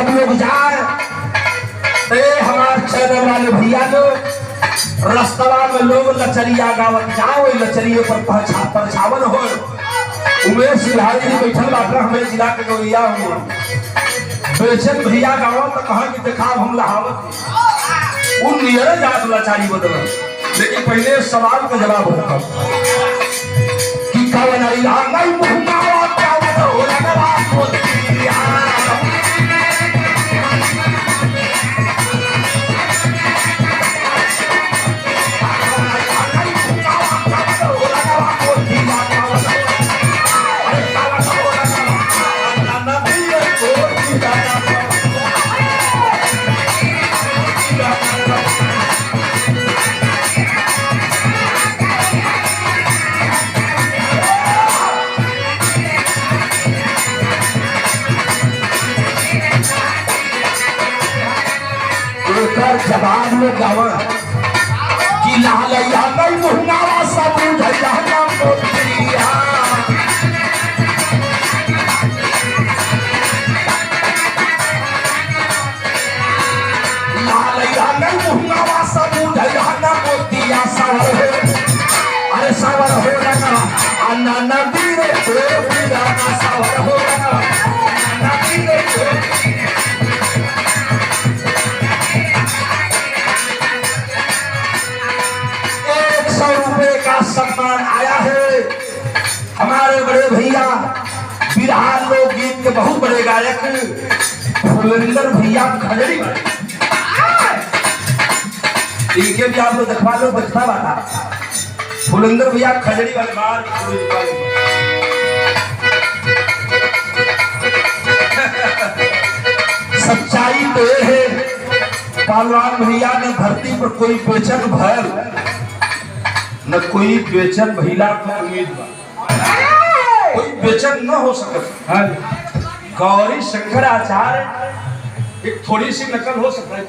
सब लोग जाए हमारे चैनल वाले भैया लोग रस्तवा में लोग लचरिया गावत जाओ लचरिए पर परछावन हो उमेश बिहारी जी बैठल बाटा हमें जिला के गौरिया हूँ बेचन भैया गावत तो कहा कि देखा हम लहावत उन नियर जात लाचारी बदल लेकिन पहले सवाल का जवाब होगा कि कवन आई मुहम्मावा कावन हो लगवा मोतिया जवाब में गावा कि लालैया नहीं मुहंगावा सब बुझैया ना मोतिया लालैया नहीं मुहंगावा सब बुझैया ना मोतिया सावर हो अरे सावर हो लगा अन्ना नबी रे तो बिना सावर हो लगा अन्ना नबी रे तो 100 रुपए का सम्मान आया है हमारे बड़े भैया बिरहा लोकगीत के बहुत बड़े गायक फुलेंदर भैया खजड़ी इनके भी आप लोग देखवा लो बचता वाला फुलेंदर भैया खजड़ी वाले बार सच्चाई तो ये है पहलवान भैया ने धरती पर कोई बेचन भयल न कोई बेचन महिला की उम्मीद कोई बेचन न हो सकता गौरी शंकर आचार्य एक थोड़ी सी नकल हो सकता है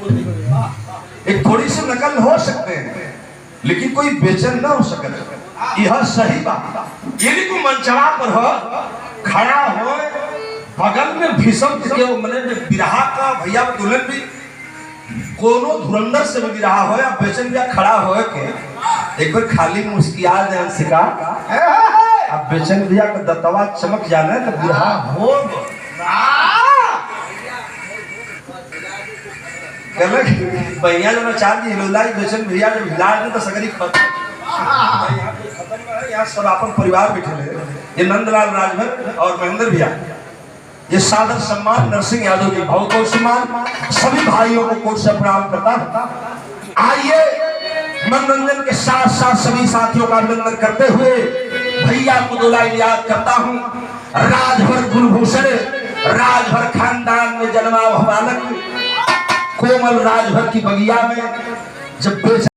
एक थोड़ी सी नकल हो सकते हैं लेकिन कोई बेचन न हो सकता यह सही बात यदि कोई मंचवा पर हो खड़ा हो बगल में भीषम के मैंने बिरहा का भैया दुल्हन भी कोनो धुरंधर से भी रहा हो या बेचन या खड़ा हो के एक बार खाली मुस्किया जान सिका अब बेचन भैया का दत्तवा चमक जाना तो बिरहा हो भैया जब चार जी हिलोलाई बेचन भैया जब हिलाज में तो सगरी खत्म यहाँ सब अपन परिवार बैठे हैं ये नंदलाल राजभर और महेंद्र भैया ये सादर सम्मान नरसिंह यादव जी भाव को सम्मान सभी भाइयों को कोट से प्रणाम करता आइए मनोरंजन के साथ साथ सभी साथियों का अभिनंदन करते हुए भैया को दो लाइन याद करता हूँ राजभर कुलभूषण राजभर खानदान में जन्मा हुआ बालक कोमल राजभर की बगिया में जब